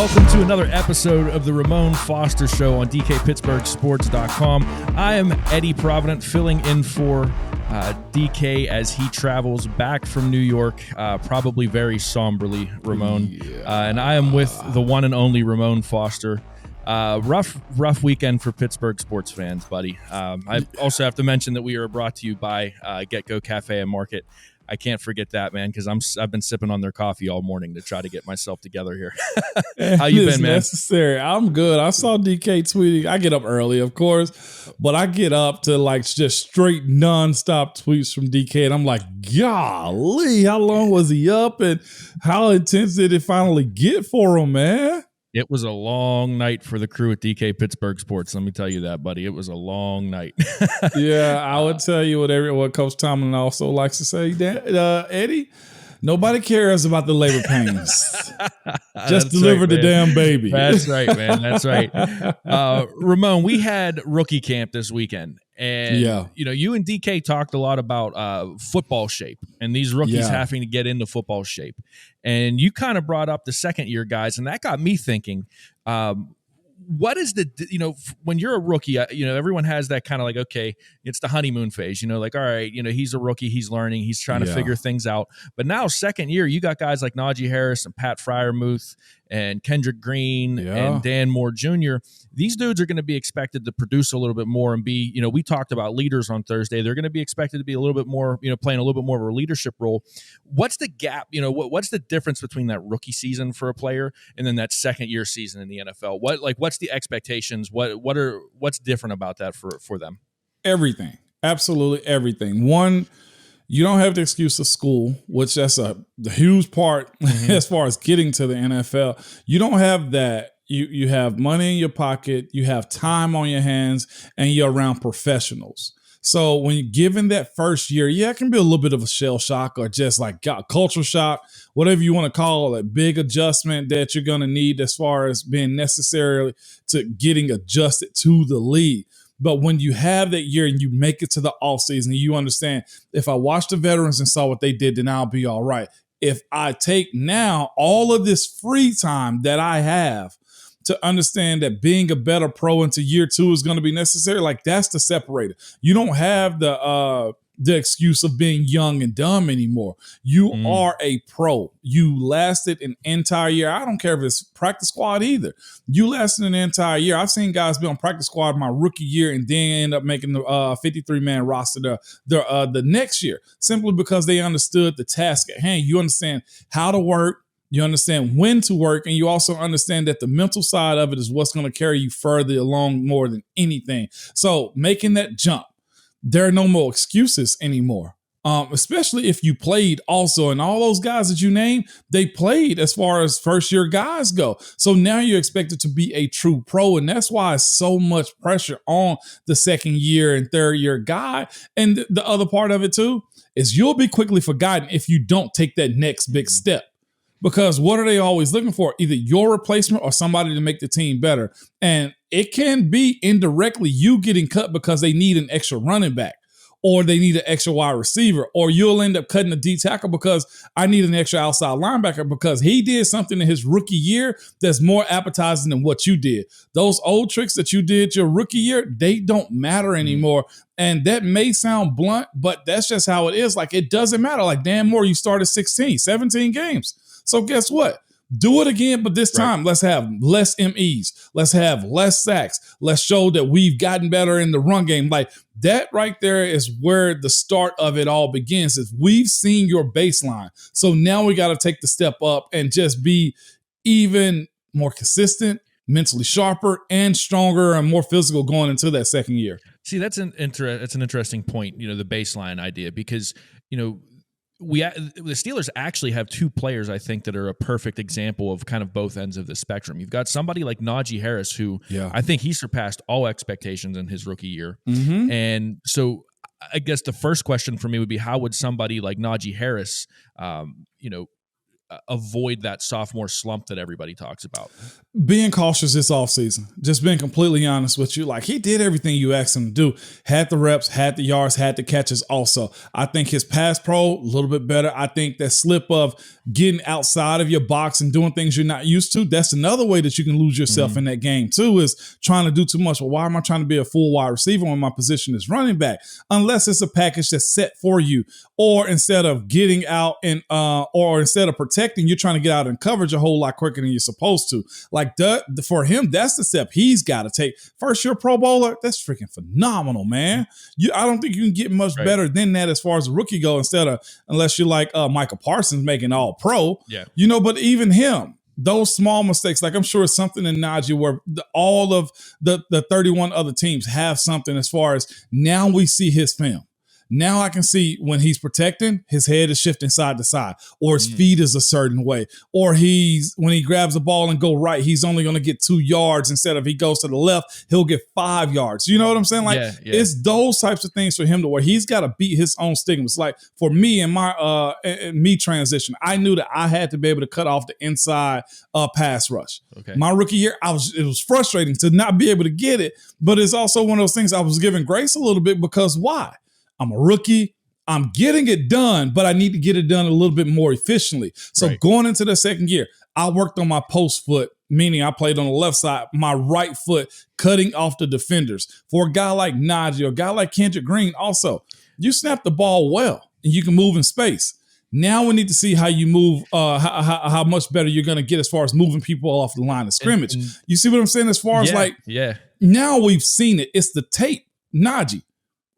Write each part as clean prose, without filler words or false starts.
welcome to another episode of the Ramon Foster Show on DKPittsburghSports.com. I am Eddie Provident, filling in for DK as he travels back from New York, probably very somberly, Ramon. And I am with the one and only Ramon Foster. Rough weekend for Pittsburgh sports fans, buddy. I also have to mention that we are brought to you by Get Go Cafe and Market. I can't forget that, man, because I've been sipping on their coffee all morning to try to get myself together here. How you been, man? Necessary. I'm good. I saw DK tweeting. I get up early, of course, but I get up to like just straight nonstop tweets from DK, and I'm like, golly, how long was he up, and how intense did it finally get for him, man? It was a long night for the crew at DK Pittsburgh Sports. Let me tell you that, buddy. It was a long night. Yeah, I would tell you what Coach Tomlin also likes to say, Eddie, nobody cares about the labor pains. Just deliver the damn baby. That's right, man. That's right. Ramon, we had rookie camp this weekend. And, you and DK talked a lot about football shape and these rookies having to get into football shape. And you kind of brought up the second-year guys, and that got me thinking, what is when you're a rookie, everyone has that kind of like, okay, it's the honeymoon phase, like, all right, he's a rookie, he's learning, he's trying to figure things out. But now second year, you got guys like Najee Harris and Pat Freiermuth and Kendrick Green and Dan Moore Jr. These dudes are going to be expected to produce a little bit more and be, we talked about leaders on Thursday. They're going to be expected to be a little bit more, playing a little bit more of a leadership role. What's the gap? What's the difference between that rookie season for a player and then that second year season in the NFL? What's the expectations? What's different about that for them? Everything. Absolutely everything. One, you don't have the excuse of school, which that's a huge part as far as getting to the NFL. You don't have that. You have money in your pocket, you have time on your hands, and you're around professionals. So when you're given that first year, it can be a little bit of a shell shock or just like culture shock, whatever you want to call it, big adjustment that you're going to need as far as being necessary to getting adjusted to the league. But when you have that year and you make it to the offseason, you understand, if I watch the veterans and saw what they did, then I'll be all right. If I take now all of this free time that I have to understand that being a better pro into year two is going to be necessary, like that's the separator. You don't have the excuse of being young and dumb anymore. You are a pro. You lasted an entire year. I don't care if it's practice squad either. You lasted an entire year. I've seen guys be on practice squad my rookie year and then end up making the 53-man roster the next year, simply because they understood the task at hand. You understand how to work. You understand when to work, and you also understand that the mental side of it is what's going to carry you further along more than anything. So making that jump, there are no more excuses anymore, especially if you played also. And all those guys that you named, they played as far as first-year guys go. So now you're expected to be a true pro, and that's why it's so much pressure on the second-year and third-year guy. And the other part of it, too, is you'll be quickly forgotten if you don't take that next big step. Because what are they always looking for? Either your replacement or somebody to make the team better. And it can be indirectly you getting cut because they need an extra running back, or they need an extra wide receiver, or you'll end up cutting a D tackle because I need an extra outside linebacker because he did something in his rookie year that's more appetizing than what you did. Those old tricks that you did your rookie year, they don't matter anymore. And that may sound blunt, but that's just how it is. Like, it doesn't matter. Like Dan Moore, you started 16, 17 games. So guess what? Do it again, but this time let's have less MEs. Let's have less sacks. Let's show that we've gotten better in the run game. Like that right there is where the start of it all begins. Is we've seen your baseline. So now we got to take the step up and just be even more consistent, mentally sharper, and stronger and more physical going into that second year. See, that's an interesting point, the baseline idea, because, the Steelers actually have two players, I think, that are a perfect example of kind of both ends of the spectrum. You've got somebody like Najee Harris, who I think he surpassed all expectations in his rookie year. And so I guess the first question for me would be, how would somebody like Najee Harris, avoid that sophomore slump that everybody talks about? Being cautious this offseason, just being completely honest with you. Like, he did everything you asked him to do. Had the reps, had the yards, had the catches also. I think his pass pro, a little bit better. I think that slip of getting outside of your box and doing things you're not used to, that's another way that you can lose yourself in that game too, is trying to do too much. Well, why am I trying to be a full wide receiver when my position is running back? Unless it's a package that's set for you. Or instead of getting out and or instead of protecting, you're trying to get out in coverage a whole lot quicker than you're supposed to. Like, for him, that's the step he's got to take. First year Pro Bowler, that's freaking phenomenal, man. I don't think you can get much better than that as far as a rookie go, unless you're like Micah Parsons making all pro. Yeah. But even him, those small mistakes, like I'm sure it's something in Najee where all of the 31 other teams have something as far as now we see his film. Now I can see when he's protecting, his head is shifting side to side, or his feet is a certain way, or when he grabs the ball and go right, he's only going to get 2 yards instead of he goes to the left, he'll get 5 yards. You know what I'm saying? Like, it's those types of things for him to where he's got to beat his own stigmas. Like for me and my me transition, I knew that I had to be able to cut off the inside pass rush. Okay. My rookie year, it was frustrating to not be able to get it, but it's also one of those things I was giving grace a little bit because why? I'm a rookie. I'm getting it done, but I need to get it done a little bit more efficiently. So going into the second year, I worked on my post foot, meaning I played on the left side, my right foot, cutting off the defenders. For a guy like Najee or a guy like Kendrick Green, also, you snap the ball well and you can move in space. Now we need to see how you move, how much better you're going to get as far as moving people off the line of scrimmage. You see what I'm saying? As far as now we've seen it. It's the tape. Najee,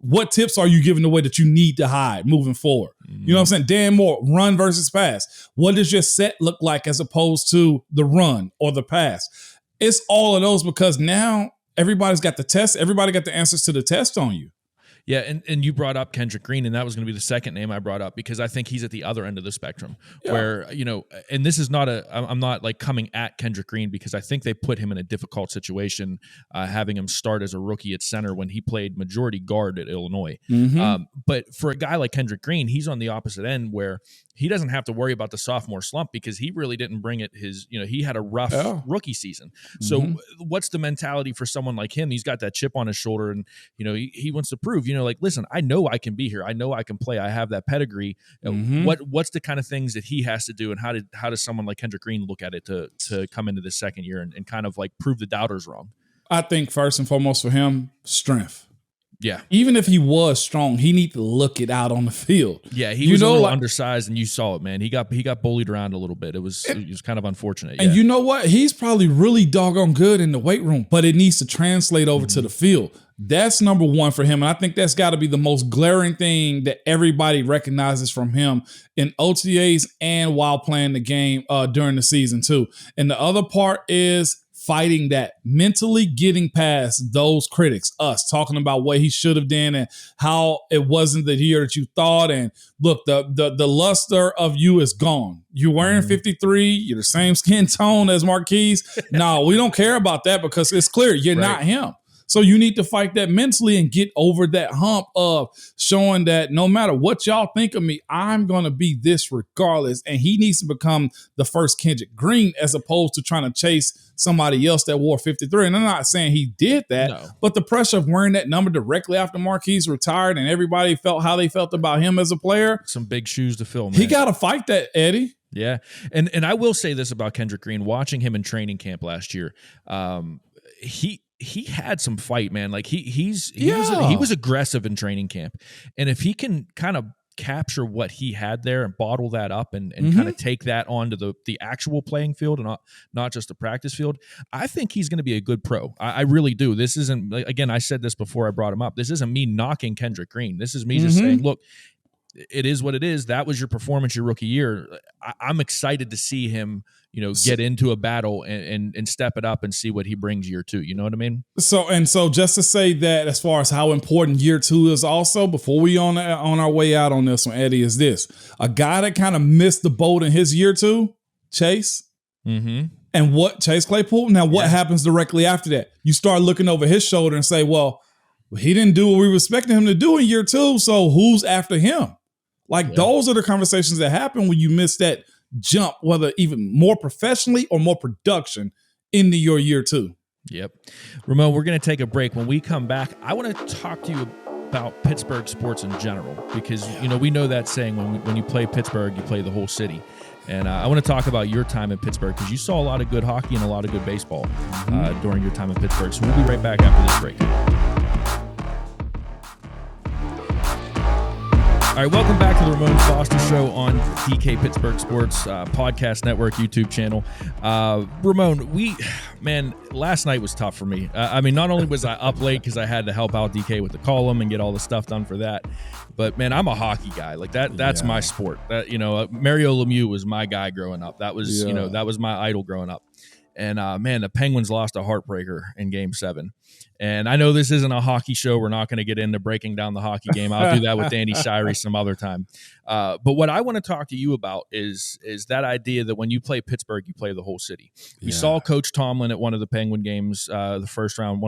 what tips are you giving away that you need to hide moving forward? You know what I'm saying? Dan Moore, run versus pass. What does your set look like as opposed to the run or the pass? It's all of those because now everybody's got the test. Everybody got the answers to the test on you. Yeah, and you brought up Kendrick Green, and that was going to be the second name I brought up because I think he's at the other end of the spectrum where, and this is not I'm not like coming at Kendrick Green because I think they put him in a difficult situation having him start as a rookie at center when he played majority guard at Illinois. But for a guy like Kendrick Green, he's on the opposite end where he doesn't have to worry about the sophomore slump because he really didn't bring it he had a rough rookie season. So what's the mentality for someone like him? He's got that chip on his shoulder and, he wants to prove, like, listen, I know I can be here. I know I can play. I have that pedigree. What's the kind of things that he has to do and how does someone like Kendrick Green look at it to come into this second year and kind of like prove the doubters wrong? I think first and foremost for him, strength. Yeah. Even if he was strong, he need to look it out on the field. Yeah, he was a little undersized, and you saw it, man. He got bullied around a little bit. It was kind of unfortunate. And you know what? He's probably really doggone good in the weight room, but it needs to translate over to the field. That's number one for him. And I think that's got to be the most glaring thing that everybody recognizes from him in OTAs and while playing the game during the season too. And the other part is fighting that, mentally getting past those critics, us talking about what he should have done and how it wasn't the year that you thought. And look, the luster of you is gone. You're wearing 53. You're the same skin tone as Marquise. No, we don't care about that because it's clear you're not him. So you need to fight that mentally and get over that hump of showing that no matter what y'all think of me, I'm going to be this regardless. And he needs to become the first Kendrick Green as opposed to trying to chase somebody else that wore 53. And I'm not saying he did that, but the pressure of wearing that number directly after Marquise retired and everybody felt how they felt about him as a player. Some big shoes to fill, man. He got to fight that, Eddie. Yeah. And I will say this about Kendrick Green, watching him in training camp last year, he had some fight, man. Like he was aggressive in training camp. And if he can kind of capture what he had there and bottle that up and kind of take that onto the actual playing field and not just the practice field, I think he's going to be a good pro. I really do. This isn't, again, I said this before I brought him up. This isn't me knocking Kendrick Green. This is me just saying, look, it is what it is. That was your performance your rookie year. I'm excited to see him, get into a battle and step it up and see what he brings year two. You know what I mean? So just to say that as far as how important year two is also, before we on our way out on this one, Eddie, is this. A guy that kind of missed the boat in his year two, Chase. And what Chase Claypool? Now, what happens directly after that? You start looking over his shoulder and say, well, he didn't do what we were expecting him to do in year two, so who's after him? Those are the conversations that happen when you miss that jump, whether even more professionally or more production into your year 2. Yep. Ramon, we're going to take a break. When we come back, I want to talk to you about Pittsburgh sports in general, because, we know that saying, when you play Pittsburgh, you play the whole city. And I want to talk about your time in Pittsburgh, because you saw a lot of good hockey and a lot of good baseball during your time in Pittsburgh. So we'll be right back after this break. All right, welcome back to the Ramon Foster Show on DK Pittsburgh Sports Podcast Network YouTube channel. Ramon, last night was tough for me. Not only was I up late because I had to help out DK with the column and get all the stuff done for that, but man, I'm a hockey guy. Like that's my sport. Mario Lemieux was my guy growing up. That was that was my idol growing up. And the Penguins lost a heartbreaker in Game 7. And I know this isn't a hockey show. We're not going to get into breaking down the hockey game. I'll do that with Andy Shirey some other time. But what I want to talk to you about is that idea that when you play Pittsburgh, you play the whole city. We saw Coach Tomlin at one of the Penguin games, one of the first round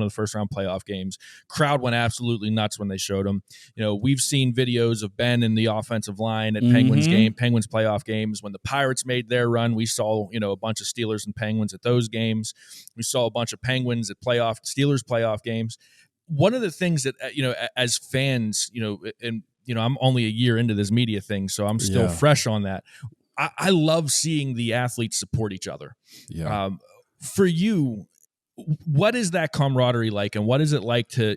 playoff games. Crowd went absolutely nuts when they showed him. We've seen videos of Ben in the offensive line at Penguins playoff games. When the Pirates made their run, we saw a bunch of Steelers and Penguins at those games. We saw a bunch of Penguins at Steelers playoff games. One of the things that as fans, and I'm only a year into this media thing, so I'm still fresh on that. I love seeing the athletes support each other. For you, what is that camaraderie like, and what is it like to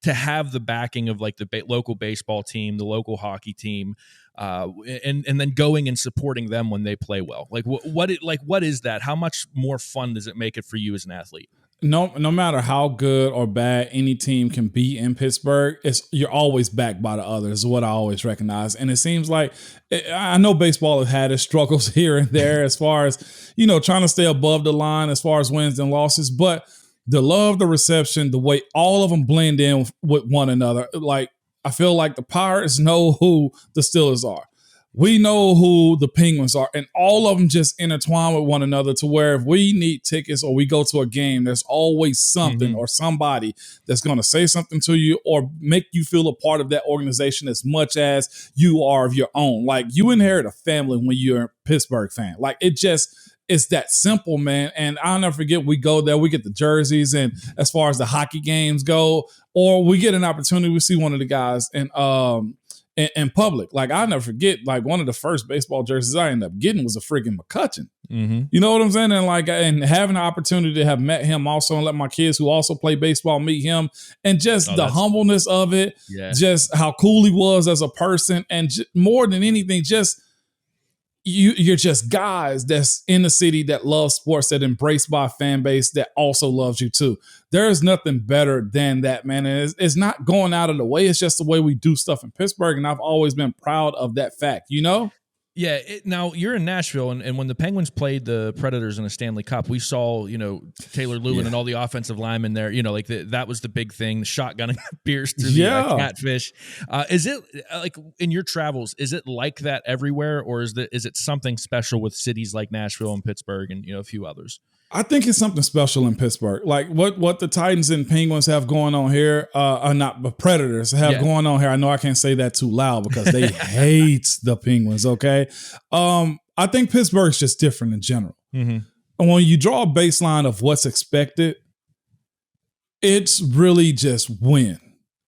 have the backing of like the local baseball team, the local hockey team, and then going and supporting them when they play well? Like what is that? How much more fun does it make it for you as an athlete? No matter how good or bad any team can be in Pittsburgh, you're always backed by the others, is what I always recognize. And it seems like, I know baseball has had its struggles here and there as far as, trying to stay above the line as far as wins and losses, but the love, the reception, the way all of them blend in with one another. Like, I feel like the Pirates know who the Steelers are. We know who the Penguins are, and all of them just intertwine with one another to where if we need tickets or we go to a game, there's always something or somebody that's going to say something to you or make you feel a part of that organization as much as you are of your own. Like, you inherit a family when you're a Pittsburgh fan. Like, it's that simple, man. And I'll never forget, we go there, we get the jerseys, and as far as the hockey games go, or we get an opportunity, we see one of the guys in public. Like, I'll never forget, like, one of the first baseball jerseys I ended up getting was a freaking McCutcheon. You know what I'm saying? And having the opportunity to have met him also, and let my kids who also play baseball meet him, and just the humbleness of it, just how cool he was as a person, and more than anything, just you're just guys that's in the city that love sports, that embraced by a fan base that also loves you too. There is nothing better than that, man. And it's not going out of the way. It's just the way we do stuff in Pittsburgh. And I've always been proud of that fact, Yeah. Now you're in Nashville, and when the Penguins played the Predators in a Stanley Cup, we saw, Taylor Lewin and all the offensive linemen there, that was the big thing, the shotgunning beers through the catfish. Is it like in your travels, is it like that everywhere, or is it something special with cities like Nashville and Pittsburgh and, a few others? I think it's something special in Pittsburgh. Like what the Titans and Penguins have going on here, not the Predators have going on here. I know I can't say that too loud because they hate the Penguins, okay? I think Pittsburgh's just different in general. And when you draw a baseline of what's expected, it's really just win.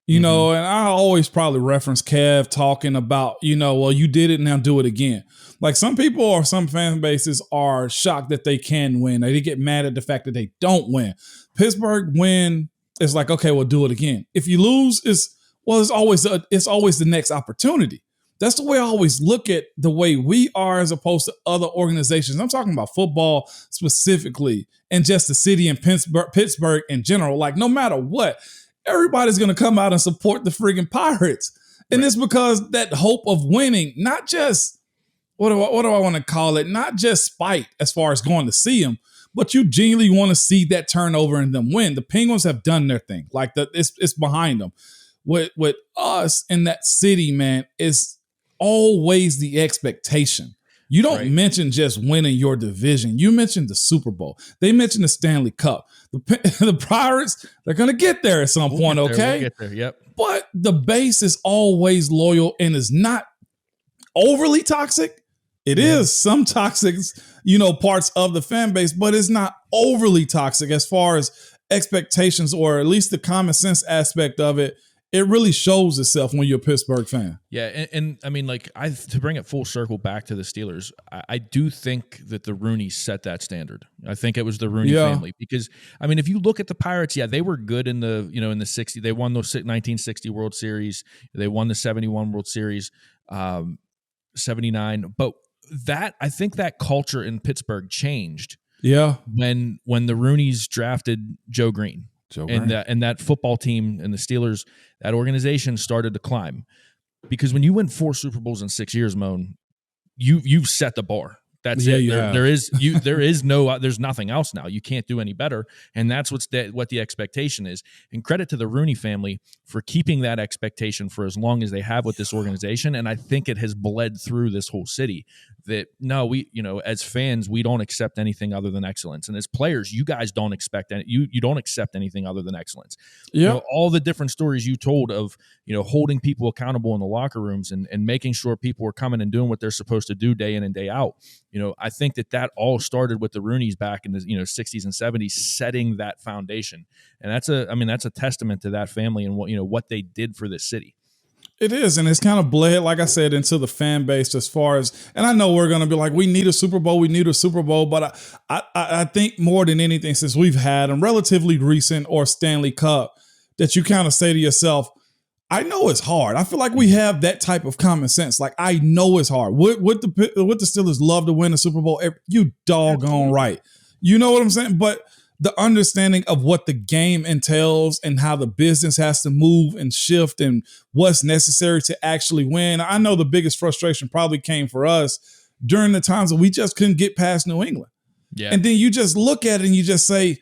And I always probably reference Kev talking about, well, you did it, now do it again. Like, some people or some fan bases are shocked that they can win. They get mad at the fact that they don't win. Pittsburgh win is like, okay, we'll do it again. If you lose, it's always the next opportunity. That's the way I always look at the way we are as opposed to other organizations. I'm talking about football specifically, and just the city and Pittsburgh in general. Like, no matter what, everybody's going to come out and support the friggin' Pirates. And it's because that hope of winning, not just, what do I want to call it? Not just spite as far as going to see them, but you genuinely want to see that turnover and them win. The Penguins have done their thing. Like, it's behind them. With us in that city, man, it's always the expectation. You don't mention just winning your division. You mention the Super Bowl. They mention the Stanley Cup. The Pirates, they're going to get there at some point, okay? We'll get there, yep. But the base is always loyal and is not overly toxic, It is some toxic, parts of the fan base, but it's not overly toxic as far as expectations, or at least the common sense aspect of it. It really shows itself when you're a Pittsburgh fan. Yeah, and I mean, to bring it full circle back to the Steelers, I do think that the Rooneys set that standard. I think it was the Rooney family, because I mean, if you look at the Pirates, they were good in the in the 60s. They won those 1960 World Series. They won the 71 World Series, 79. But I think that culture in Pittsburgh changed. Yeah, when the Rooneys drafted Joe Green. And that football team and the Steelers, that organization started to climb, because when you win 4 Super Bowls in 6 years, Moan, you've set the bar. That's it. There's nothing else now. You can't do any better, and that's what the expectation is. And credit to the Rooney family for keeping that expectation for as long as they have with this organization. And I think it has bled through this whole city. That we as fans, we don't accept anything other than excellence, and as players, you guys don't expect you don't accept anything other than excellence. Yeah, all the different stories you told of holding people accountable in the locker rooms and making sure people are coming and doing what they're supposed to do day in and day out. I think that all started with the Rooneys back in the 60s and 70s, setting that foundation, and that's a testament to that family and what they did for this city. It is, and it's kind of bled, like I said, into the fan base as far as, and I know we're going to be like, we need a Super Bowl, but I think more than anything, since we've had a relatively recent or Stanley Cup, that you kind of say to yourself, I know it's hard. I feel like we have that type of common sense. Like, I know it's hard. Would the Steelers love to win a Super Bowl? You doggone right. You know what I'm saying? But the understanding of what the game entails and how the business has to move and shift and what's necessary to actually win. I know the biggest frustration probably came for us during the times that we just couldn't get past New England. Yeah. And then you just look at it and you just say,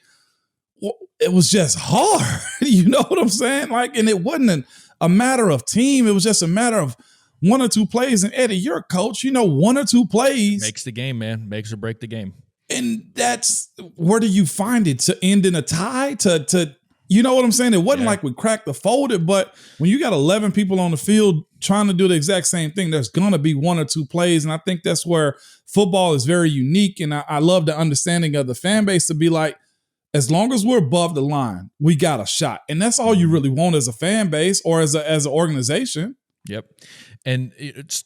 well, it was just hard. You know what I'm saying? And it wasn't a matter of team. It was just a matter of 1 or 2 plays. And Eddie, you're a coach. 1 or 2 plays makes the game, man. Makes or break the game. And that's, where do you find it? To end in a tie? To you know what I'm saying? It wasn't like we cracked the folded, but when you got 11 people on the field trying to do the exact same thing, there's going to be 1 or 2 plays. And I think that's where football is very unique. And I love the understanding of the fan base to be like, as long as we're above the line, we got a shot. And that's all you really want as a fan base or as an organization. Yep. And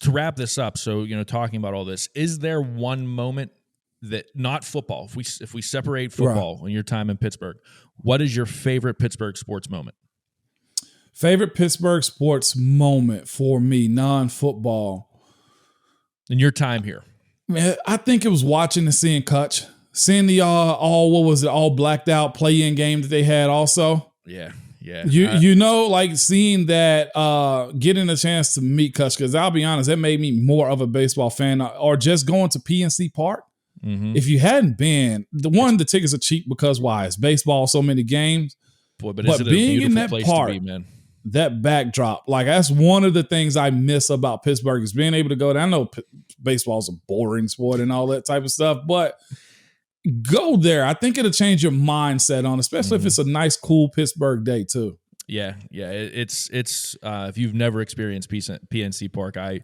to wrap this up, so, talking about all this, is there one moment that, not football, if we separate football in your time in Pittsburgh, what is your favorite Pittsburgh sports moment? Favorite Pittsburgh sports moment for me, non-football. In your time here? Man, I think it was watching and seeing Kutch. Seeing the all blacked out play-in game that they had also. Yeah. Seeing that, getting a chance to meet Kutch, because I'll be honest, that made me more of a baseball fan, or just going to PNC Park. Mm-hmm. If you hadn't been, the tickets are cheap because why? It's baseball, so many games. Boy, but is it being in that place park, to be, man? That backdrop, that's one of the things I miss about Pittsburgh, is being able to go there. I know baseball's a boring sport and all that type of stuff, but go there. I think it'll change your mindset on, especially if it's a nice, cool Pittsburgh day too. Yeah. It's if you've never experienced PNC Park, I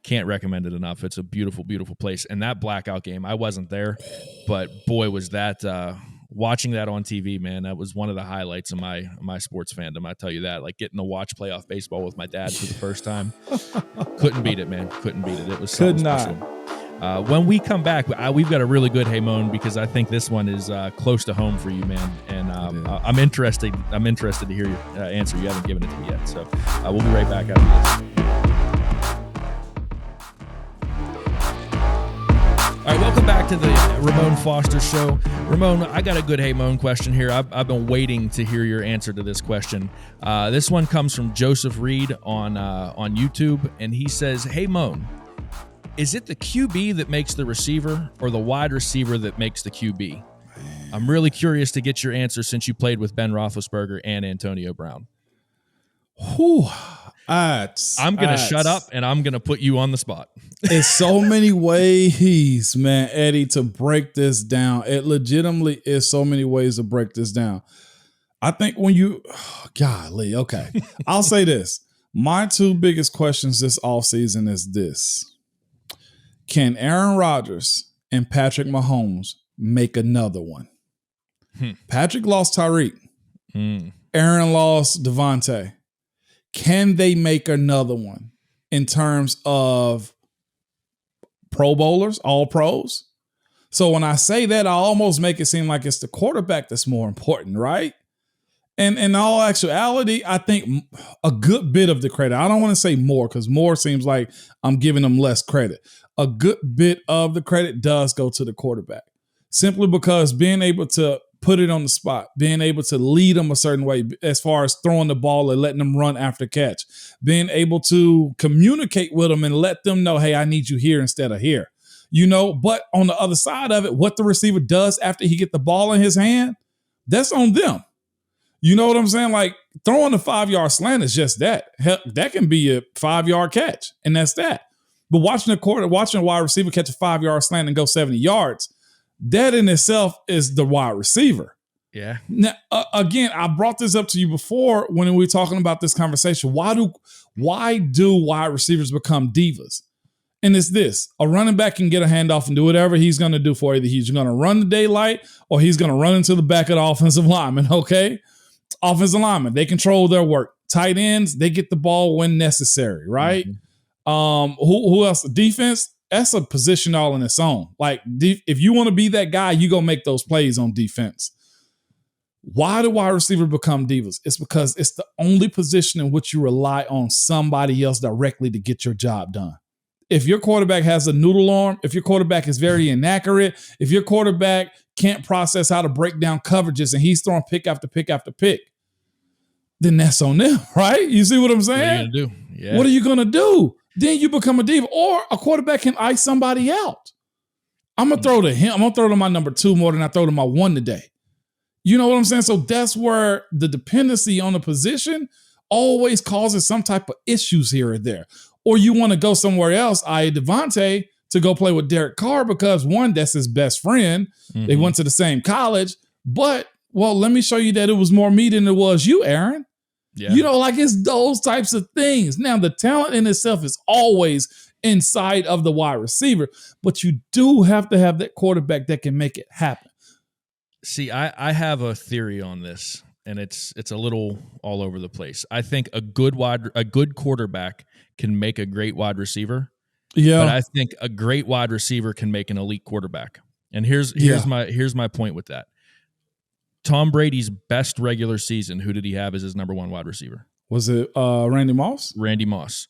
can't recommend it enough. It's a beautiful, beautiful place. And that blackout game, I wasn't there, but boy, was that watching that on TV, man. That was one of the highlights of my sports fandom. I tell you that, getting to watch playoff baseball with my dad for the first time, couldn't beat it, man. Couldn't beat it. It was so special. When we come back, we've got a really good Hey Mon, because I think this one is close to home for you, man. And I'm interested to hear your answer. You haven't given it to me yet, so we'll be right back after this. All right, welcome back to the Ramon Foster Show. Ramon, I got a good Hey Mon question here. I've been waiting to hear your answer to this question. This one comes from Joseph Reed on YouTube, and he says, "Hey Mon, is it the QB that makes the receiver, or the wide receiver that makes the QB? I'm really curious to get your answer, since you played with Ben Roethlisberger and Antonio Brown." Whew. I'm going to shut up, and I'm going to put you on the spot. It's so many ways, man, Eddie, to break this down. It legitimately is so many ways to break this down. I think golly, okay. I'll say this. My 2 biggest questions this offseason is this. Can Aaron Rodgers and Patrick Mahomes make another one? Patrick lost Tyreek. Aaron lost Devontae. Can they make another one in terms of Pro Bowlers, all pros? So when I say that, I almost make it seem like it's the quarterback that's more important, right? And in all actuality, I think a good bit of the credit, I don't want to say more because more seems like I'm giving them less credit. A good bit of the credit does go to the quarterback, simply because being able to put it on the spot, being able to lead them a certain way as far as throwing the ball and letting them run after catch, being able to communicate with them and let them know, hey, I need you here instead of here. But on the other side of it, what the receiver does after he get the ball in his hand, that's on them. You know what I'm saying? Like throwing a 5-yard slant is just that. Hell, that can be a 5-yard catch, and that's that. But watching a wide receiver catch a 5-yard slant and go 70 yards, that in itself is the wide receiver. Yeah. Now, again, I brought this up to you before when we were talking about this conversation. Why do wide receivers become divas? And it's this: a running back can get a handoff and do whatever he's going to do for you. Either he's going to run the daylight or he's going to run into the back of the offensive lineman, okay? Offensive linemen, they control their work. Tight ends, they get the ball when necessary, right? Who else? Defense, that's a position all in its own. Like, if you want to be that guy, you go make those plays on defense. Why do wide receivers become divas? It's because it's the only position in which you rely on somebody else directly to get your job done. If your quarterback has a noodle arm, if your quarterback is very inaccurate, if your quarterback can't process how to break down coverages and he's throwing pick after pick after pick, then that's on them, right? You see what I'm saying? What are you going to do? Yeah. What are you going to do? Then you become a diva. Or a quarterback can ice somebody out. I'm going to throw to him. I'm going to throw to my number 2 more than I throw to my 1 today. You know what I'm saying? So that's where the dependency on the position always causes some type of issues here or there. Or you want to go somewhere else, i.e. Devontae, to go play with Derek Carr because, one, that's his best friend. They went to the same college. But, well, let me show you that it was more me than it was you, Aaron. Yeah. It's those types of things. Now, the talent in itself is always inside of the wide receiver, but you do have to have that quarterback that can make it happen. See, I have a theory on this, and it's a little all over the place. I think a good quarterback can make a great wide receiver. Yeah. But I think a great wide receiver can make an elite quarterback. And here's my point with that. Tom Brady's best regular season, who did he have as his number 1 wide receiver? Was it Randy Moss? Randy Moss.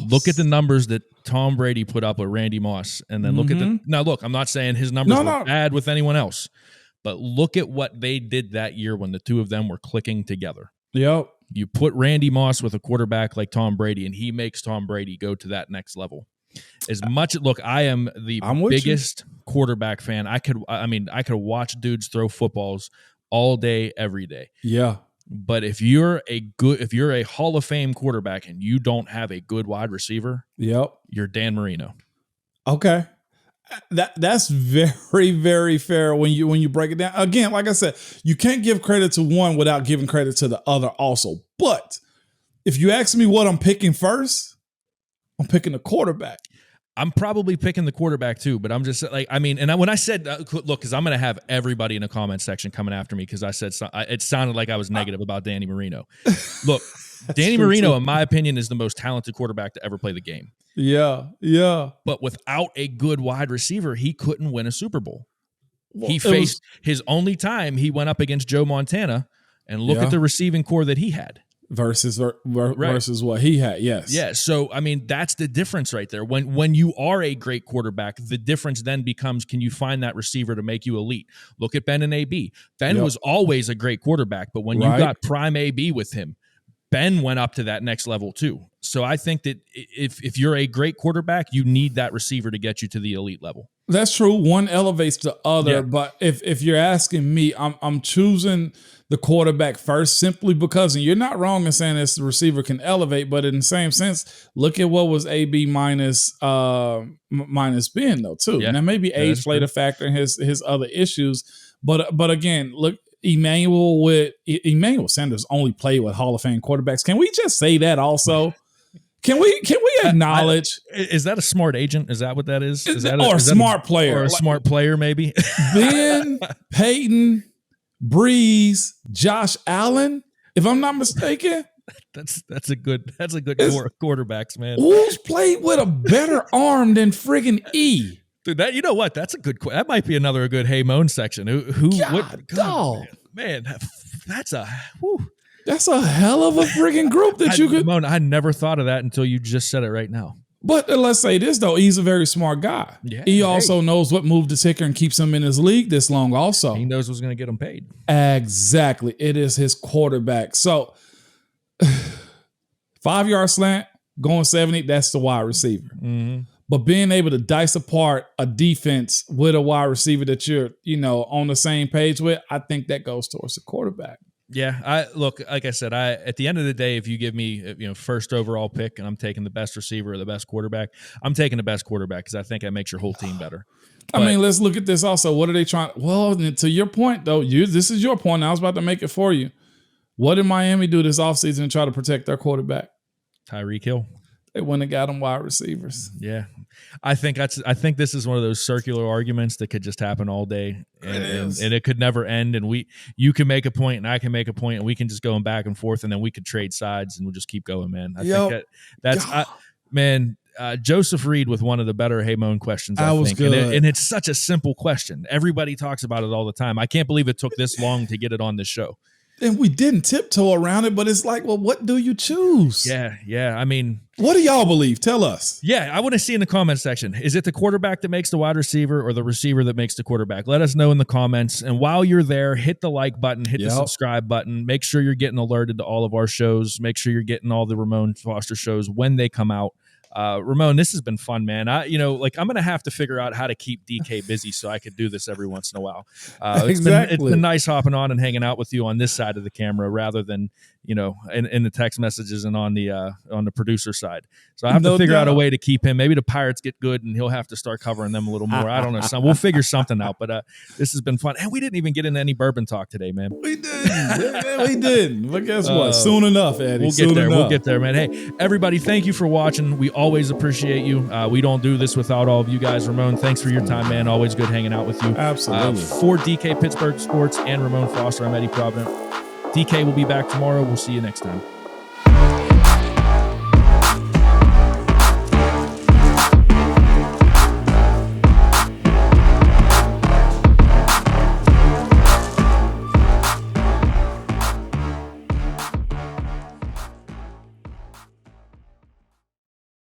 Look at the numbers that Tom Brady put up with Randy Moss, and then look at the. Now, look, I'm not saying his numbers were bad with anyone else, but look at what they did that year when the two of them were clicking together. Yep. You put Randy Moss with a quarterback like Tom Brady, and he makes Tom Brady go to that next level. I am the biggest quarterback fan. I could watch dudes throw footballs all day, every day. Yeah. But if you're a Hall of Fame quarterback and you don't have a good wide receiver, yep, you're Dan Marino. Okay. That's very, very fair when you break it down. Again, like I said, you can't give credit to one without giving credit to the other also. But if you ask me what I'm picking first, I'm picking the quarterback. I'm probably picking the quarterback too, but I'm just when I said, look, because I'm going to have everybody in the comment section coming after me because I said it sounded like I was negative about Danny Marino. Look, Danny Marino, in my opinion, is the most talented quarterback to ever play the game. Yeah, yeah. But without a good wide receiver, he couldn't win a Super Bowl. Well, his only time he went up against Joe Montana, and look at the receiving core that he had. Versus what he had, yes. Yeah, so, that's the difference right there. When you are a great quarterback, the difference then becomes, can you find that receiver to make you elite? Look at Ben and AB. Ben was always a great quarterback, but when you got prime AB with him, Ben went up to that next level too. So I think that if you're a great quarterback, you need that receiver to get you to the elite level. That's true. One elevates the other, but if you're asking me, I'm choosing the quarterback first simply because, and you're not wrong in saying this, the receiver can elevate, but in the same sense, look at what was AB minus Ben though too. Yeah. Now maybe age played a factor in his other issues, but again, look, Emmanuel Sanders only played with Hall of Fame quarterbacks. Can we just say that also? Can we acknowledge? Is that a smart agent? Is that what that is? Is that or a smart player? Or a smart player, maybe? Ben, Peyton, Breeze, Josh Allen, if I'm not mistaken. That's a good quarterbacks, man. Who's played with a better arm than friggin' E? Dude, you know what? That's a good. That might be another good Hey Moan section. God, man, that's a. That's a hell of a friggin' group that you could. Ramon, I never thought of that until you just said it right now. But let's say this though, he's a very smart guy. Yeah, he also knows what move to ticker and keeps him in his league this long. Also, he knows what's going to get him paid. Exactly, it is his quarterback. So 5-yard slant going 70. That's the wide receiver. Mm-hmm. But being able to dice apart a defense with a wide receiver that you're, on the same page with, I think that goes towards the quarterback. Yeah, like I said, at the end of the day, if you give me, first overall pick and I'm taking the best receiver or the best quarterback, I'm taking the best quarterback because I think that makes your whole team better. I mean, let's look at this also. What are they trying? Well, to your point though, this is your point. I was about to make it for you. What did Miami do this offseason to try to protect their quarterback? Tyreek Hill. They went and got them wide receivers. Yeah, I think this is one of those circular arguments that could just happen all day, and it could never end. And you can make a point, and I can make a point, and we can just go back and forth, and then we could trade sides, and we'll just keep going, man. I think that's Joseph Reed with one of the better Hey Moan questions. I think, good. And it's such a simple question. Everybody talks about it all the time. I can't believe it took this long to get it on this show. And we didn't tiptoe around it, but it's like, well, what do you choose? Yeah. I mean, what do y'all believe? Tell us. Yeah, I want to see in the comments section. Is it the quarterback that makes the wide receiver or the receiver that makes the quarterback? Let us know in the comments. And while you're there, hit the like button, hit the subscribe button. Make sure you're getting alerted to all of our shows. Make sure you're getting all the Ramon Foster shows when they come out. Ramon, this has been fun, man. I'm going to have to figure out how to keep DK busy so I could do this every once in a while. It's been nice hopping on and hanging out with you on this side of the camera rather than, in the text messages and on the producer side. So I have to figure out a way to keep him. Maybe the Pirates get good and he'll have to start covering them a little more. I don't know. We'll figure something out, but this has been fun. And we didn't even get into any bourbon talk today, man. We didn't. But guess what? Soon enough, Eddie. We'll get there, man. Hey, everybody, thank you for watching. We always appreciate you. We don't do this without all of you guys. Ramon, thanks for your time, man. Always good hanging out with you. Absolutely. For DK Pittsburgh Sports and Ramon Foster, I'm Eddie Provident. DK will be back tomorrow. We'll see you next time.